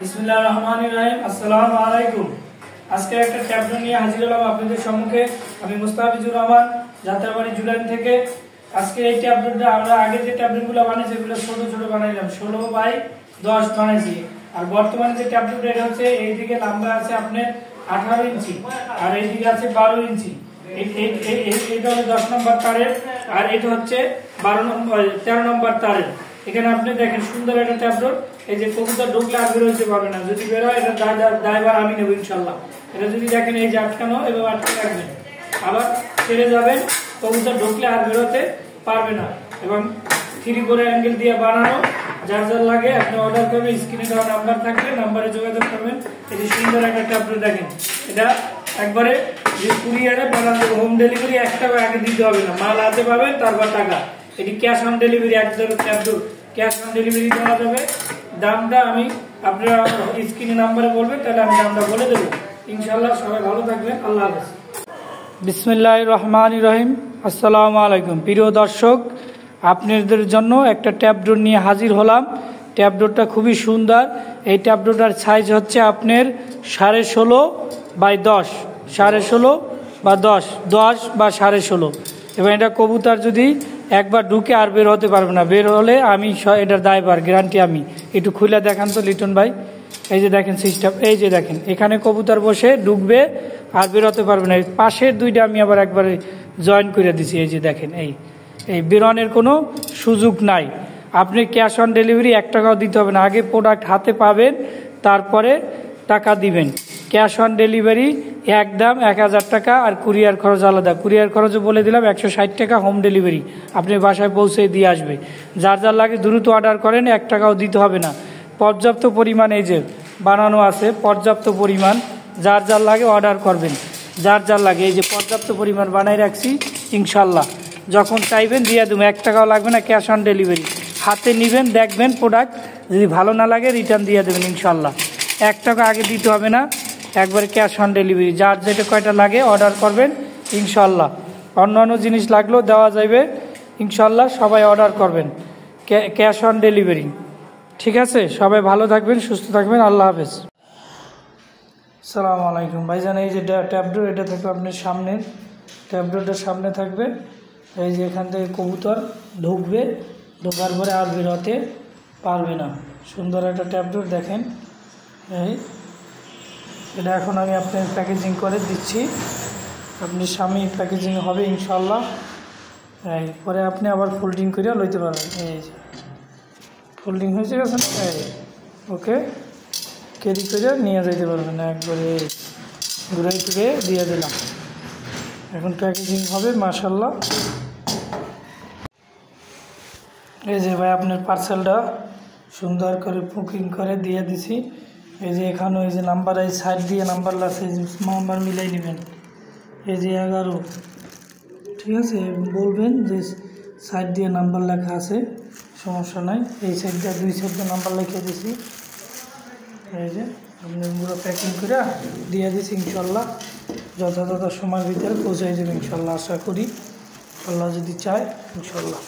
বিসমিল্লাহির রহমানির রহিম। আসসালামু আলাইকুম। আজকে একটা ট্যাবলেট নিয়ে হাজির হলাম আপনাদের সম্মুখে। আমি মুস্তাফিজুর রহমান, যাত্রাবাড়ি জুলাইন থেকে। আজকে এই ট্যাবলেটটা আমরা আগে যে ট্যাবলেটগুলো বানিয়েছি এগুলো ছোট ছোট বানাইলাম, 16x10 বানাইছি। আর বর্তমানে যে ট্যাবলেটটা এটা হচ্ছে এইদিকে লম্বা আছে আপনার 18 ইঞ্চি আর এইদিকে আছে 12 ইঞ্চি। এটা হলো 10 নম্বর তারের আর এটা হচ্ছে 13 নম্বর তারের। এখানে আপনি দেখেন সুন্দর একটা ট্যাবলেট। এই যে কবুতর ঢুকলে আর বের হইতে পারবে না, যদি বের হয় এটা ড্রাইভার আমি নেবো ইনশাল্লাহ। এটা যদি দেখেন এই যে আটকানো এবং আটকে রাখবেন, আবার ছেড়ে যাবেন, কবুতর ঢুকলে আর বেরোতে পারবে না। এবং 3/4 অ্যাঙ্গেল দিয়ে বানানো, যার যার লাগে আপনি অর্ডার করবেন, স্ক্রিনে দেওয়া নাম্বার থাকবে, নাম্বারে যোগাযোগ করবেন। এই যে সুন্দর একটা ট্যাবলেট দেখেন, এটা একবারে যে কুরিয়ারে বানানো, হোম ডেলিভারি 1 টাকা আগে দিতে হবে না, মাল হাতে পাবেন তারপর টাকা। এটি ক্যাশ অন ডেলিভারি, একদম ট্যাবলেট ক্যাশ অন ডেলিভারি দেওয়া যাবে। দামটা আমি আপনারা স্ক্রিনে নাম্বারে বলবেন, তাহলে আমি দামটা বলে দেবো ইনশাল্লাহ। সবাই ভালো থাকবেন, আল্লাহ হাফেজ। বিসমিল্লাহির রহমানির রহিম। আসসালামু আলাইকুম। প্রিয় দর্শক, আপনাদের জন্য একটা ট্যাবলেট নিয়ে হাজির হলাম। ট্যাবলেটটা খুবই সুন্দর। এই ট্যাবলেটটার সাইজ হচ্ছে আপনার 16.5x10, 16.5 বা 10 বা 16.5। এবং এটা কবুতর যদি একবার ঢুকে আর বের হতে পারবে না, বের হলে আমি এটার দায়ভার, গ্যারান্টি আমি। একটু খুলে দেখান তো লিটন ভাই। এই যে দেখেন সিস্টেম, এই যে দেখেন এখানে কবুতর বসে ঢুকবে আর বের হতে পারবে না। পাশের দুইটা আমি আবার একবারে জয়েন করে দিছি। এই যে দেখেন এই বেরোনোর কোনো সুযোগ নাই। আপনি ক্যাশ অন ডেলিভারি 1 টাকাও দিতে হবে না, আগে প্রোডাক্ট হাতে পাবেন তারপরে টাকা দিবেন। ক্যাশ অন ডেলিভারি একদম 1000 টাকা, আর কুরিয়ার খরচ আলাদা। কুরিয়ার খরচও বলে দিলাম 160 টাকা, হোম ডেলিভারি আপনি বাসায় পৌঁছে দিয়ে আসবে। যার যার লাগে দ্রুত অর্ডার করেন, 1 টাকাও দিতে হবে না। পর্যাপ্ত পরিমাণ এই যে বানানো আছে, পর্যাপ্ত পরিমাণ, যার যার লাগে অর্ডার করবেন, যার যার লাগে। এই যে পর্যাপ্ত পরিমাণ বানাই রাখছি, ইনশাল্লাহ যখন চাইবেন দিয়ে দেবো, 1 টাকাও লাগবে না। ক্যাশ অন ডেলিভারি হাতে নেবেন, দেখবেন প্রোডাক্ট, যদি ভালো না লাগে রিটার্ন দিয়ে দেবেন ইনশাল্লাহ। 1 টাকা আগে দিতে হবে না, একবারে ক্যাশ অন ডেলিভারি। যার যেটা কয়টা লাগে অর্ডার করবেন ইনশাল্লাহ। অন্য জিনিস লাগলেও দেওয়া যাবে ইনশাল্লাহ। সবাই অর্ডার করবেন, ক্যাশ অন ডেলিভারি। ঠিক আছে, সবাই ভালো থাকবেন, সুস্থ থাকবেন, আল্লাহ হাফেজ। আসসালামু আলাইকুম ভাইজান। এই যে ট্যাবলেট, এটা থাকবে আপনার সামনে, ট্যাবলেটের সামনে থাকবে। এই যে এখান থেকে কবুতর ঢুকবে, ঢোকার পরে আর বেরোতে পারবে না। সুন্দর একটা ট্যাবলেট দেখেন। এটা এখন আমি আপনার প্যাকেজিং করে দিচ্ছি, আপনি সামনে প্যাকেজিং হবে ইনশাল্লাহ। পরে আপনি আবার ফোল্ডিং করে লইতে পারবেন। এই যে ফোল্ডিং হয়েছে গেছে, ওকে ক্যারি করে নিয়ে যেতে পারবেন। একবারে ঘুরাই ফিরে দিয়ে দিলাম, এখন প্যাকেজিং হবে মাশাল্লাহ। এই যে ভাই আপনার পার্সেলটা সুন্দর করে বুকিং করে দিয়ে দিছি। এই যে এখানেও এই যে নাম্বার, এই সাইড দিয়ে নাম্বার আছে, নাম্বার মিলাই নেবেন। এই যে 11, ঠিক আছে, বলবেন যে সাইড দিয়ে নাম্বার লেখা আছে, সমস্যা নাই। এই সাইড দিয়ে 2 সাইড দিয়ে নাম্বার লিখে দিছি। এই যে আপনি পুরো প্যাকিং করে দিয়ে দিছি ইনশাল্লাহ। যথাযথ সময়ের ভিতরে পৌঁছে যাবে ইনশাল্লাহ, আশা করি, আল্লাহ যদি চায় ইনশাল্লাহ।